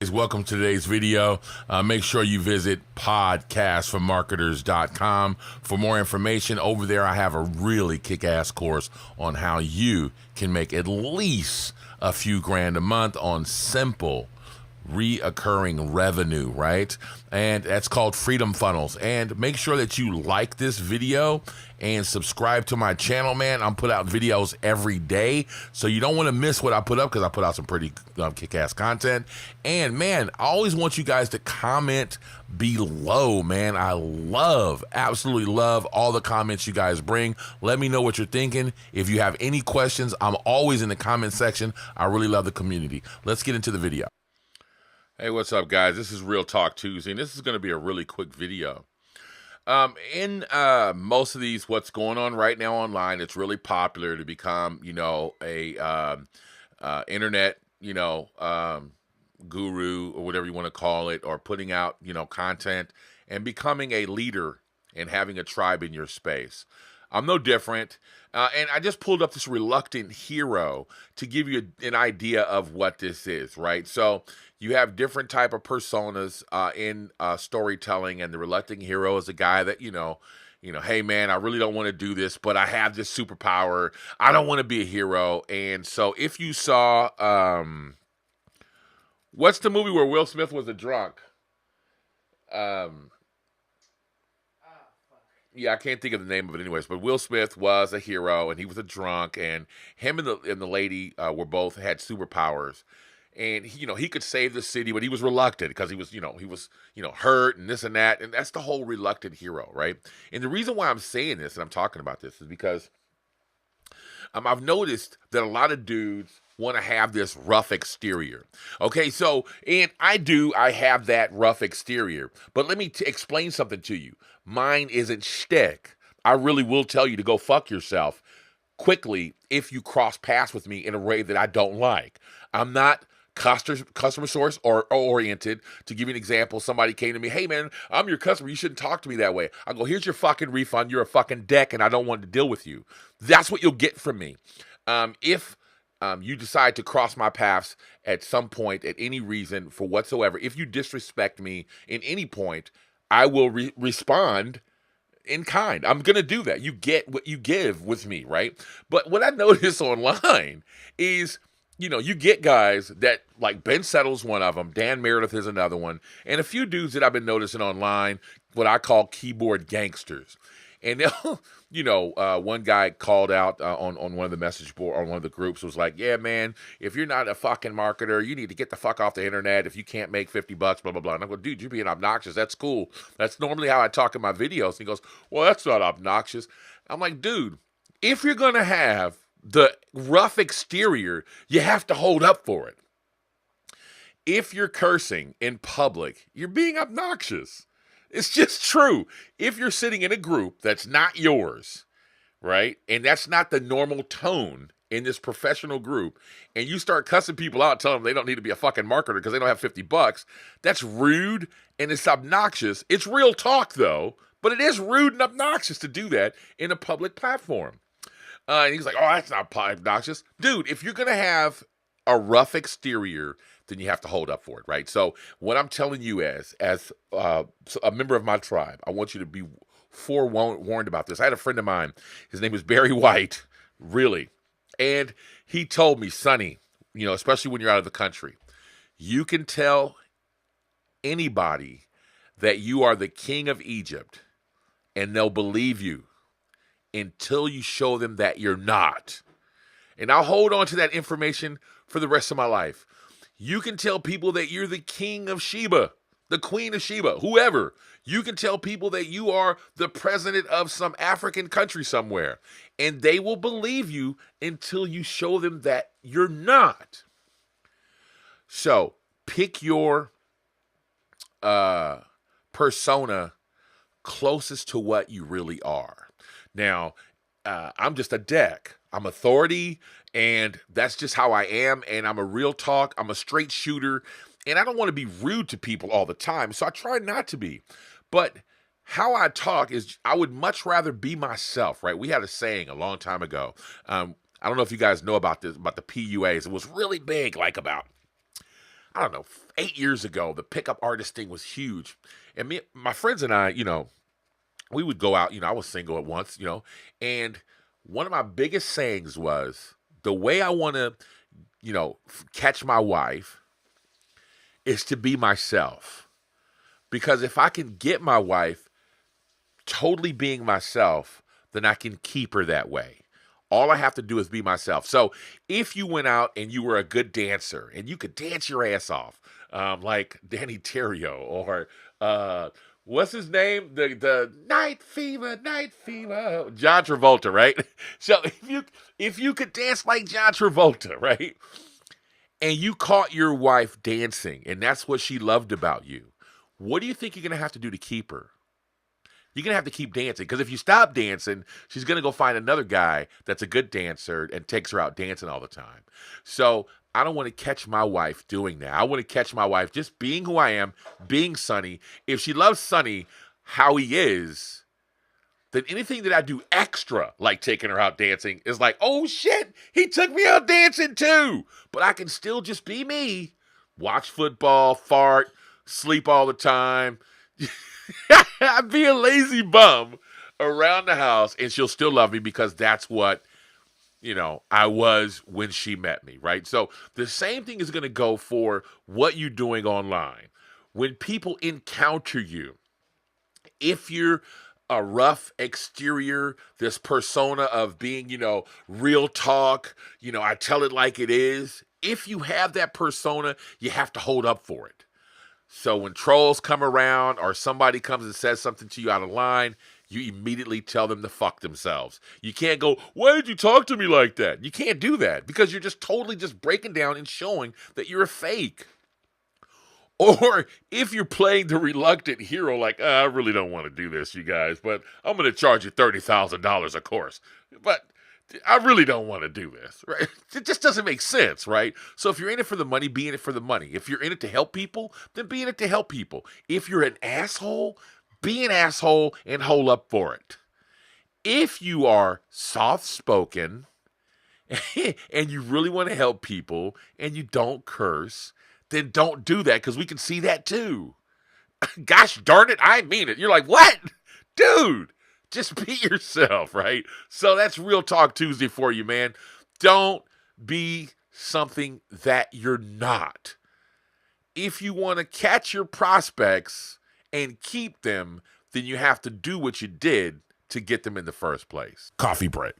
guys, welcome to today's video. Make sure you visit podcastformarketers.com for more information. Over there, I have a really kick-ass course on how you can make at least a few grand a month on simple reoccurring revenue, right? And that's called Freedom Funnels. And make sure that you like this video and subscribe to my channel, man. I'm put out videos every day, so you don't want to miss what I put up because I put out some pretty kick-ass content. And man, I always want you guys to comment below, man. I absolutely love all the comments you guys bring. Let me know what you're thinking. If you have any questions, I'm always in the comment section. I really love the community. Let's get into the video. Hey, what's up, guys? This is Real Talk Tuesday, and this is going to be a really quick video. In most of these, what's going on right now online, it's really popular to become, a internet, guru or whatever you want to call it, or putting out, content and becoming a leader and having a tribe in your space. I'm no different. And I just pulled up this reluctant hero to give you an idea of what this is, right? So you have different type of personas in storytelling, and the reluctant hero is a guy that, hey, man, I really don't want to do this, but I have this superpower. I don't want to be a hero. And so if you saw, what's the movie where Will Smith was a drunk? Yeah, I can't think of the name of it anyways, but Will Smith was a hero, and he was a drunk, and him and the lady were both had superpowers. And he could save the city, but he was reluctant because he was hurt and this and that, and that's the whole reluctant hero, right? And the reason why I'm saying this and I'm talking about this is because I've noticed that a lot of dudes want to have this rough exterior. Okay, so, and I have that rough exterior, but let me explain something to you. Mine isn't shtick. I really will tell you to go fuck yourself quickly if you cross paths with me in a way that I don't like. I'm not customer source or oriented. To give you an example, somebody came to me, hey man, I'm your customer, you shouldn't talk to me that way. I go, here's your fucking refund, you're a fucking dick, and I don't want to deal with you. That's what you'll get from me. If you decide to cross my paths at some point, at any reason, for whatsoever, if you disrespect me in any point, I will respond in kind. I'm going to do that. You get what you give with me, right? But what I notice online is, you get guys that, like Ben Settle's one of them, Dan Meredith is another one, and a few dudes that I've been noticing online, what I call keyboard gangsters. And they'll, one guy called out on one of the message board, on one of the groups, was like, yeah, man, if you're not a fucking marketer, you need to get the fuck off the internet if you can't make $50, blah, blah, blah. And I go, dude, you're being obnoxious. That's cool. That's normally how I talk in my videos. And he goes, well, that's not obnoxious. I'm like, dude, if you're going to have the rough exterior, you have to hold up for it. If you're cursing in public, you're being obnoxious. It's just true. If you're sitting in a group that's not yours, right, and that's not the normal tone in this professional group, and you start cussing people out, telling them they don't need to be a fucking marketer because they don't have $50, that's rude and it's obnoxious. It's real talk, though, but it is rude and obnoxious to do that in a public platform. And he's like, oh, that's not obnoxious. Dude, if you're going to have a rough exterior, then you have to hold up for it, right? So what I'm telling you as a member of my tribe, I want you to be forewarned about this. I had a friend of mine, his name was Barry White, really, and he told me, Sonny, especially when you're out of the country, you can tell anybody that you are the king of Egypt, and they'll believe you until you show them that you're not. And I'll hold on to that information for the rest of my life. You can tell people that you're the king of Sheba, the queen of Sheba, whoever. You can tell people that you are the president of some African country somewhere, and they will believe you until you show them that you're not. So pick your persona closest to what you really are. Now, I'm just a deck. I'm authority, and that's just how I am, and I'm a real talk. I'm a straight shooter, and I don't want to be rude to people all the time, so I try not to be. But how I talk is, I would much rather be myself, right? We had a saying a long time ago. I don't know if you guys know about this, about the PUAs. It was really big, like about, I don't know, 8 years ago, the pickup artist thing was huge. And my friends and I, we would go out. I was single at once, and one of my biggest sayings was, the way I want to, catch my wife is to be myself. Because if I can get my wife totally being myself, then I can keep her that way. All I have to do is be myself. So if you went out and you were a good dancer and you could dance your ass off, like Danny Terrio or what's his name? The Night Fever, John Travolta, right? So if you could dance like John Travolta, right? And you caught your wife dancing, and that's what she loved about you, what do you think you're gonna have to do to keep her? You're going to have to keep dancing, because if you stop dancing, she's going to go find another guy that's a good dancer and takes her out dancing all the time. So I don't want to catch my wife doing that. I want to catch my wife just being who I am, being Sonny. If she loves Sonny how he is, then anything that I do extra, like taking her out dancing, is like, oh shit, he took me out dancing too. But I can still just be me. Watch football, fart, sleep all the time. I'd be a lazy bum around the house, and she'll still love me, because that's what, I was when she met me, right? So the same thing is going to go for what you're doing online. When people encounter you, if you're a rough exterior, this persona of being, real talk, I tell it like it is. If you have that persona, you have to hold up for it. So when trolls come around or somebody comes and says something to you out of line, you immediately tell them to fuck themselves. You can't go, why did you talk to me like that? You can't do that, because you're just totally just breaking down and showing that you're a fake. Or if you're playing the reluctant hero, like, I really don't want to do this, you guys, but I'm going to charge you $30,000 a course. But I really don't want to do this, right? It just doesn't make sense, right? So if you're in it for the money, be in it for the money. If you're in it to help people, then be in it to help people. If you're an asshole, be an asshole and hold up for it. If you are soft-spoken and you really want to help people and you don't curse, then don't do that, because we can see that too. Gosh darn it, I mean it. You're like, what? Dude, just be yourself, right? So that's Real Talk Tuesday for you, man. Don't be something that you're not. If you want to catch your prospects and keep them, then you have to do what you did to get them in the first place. Coffee break.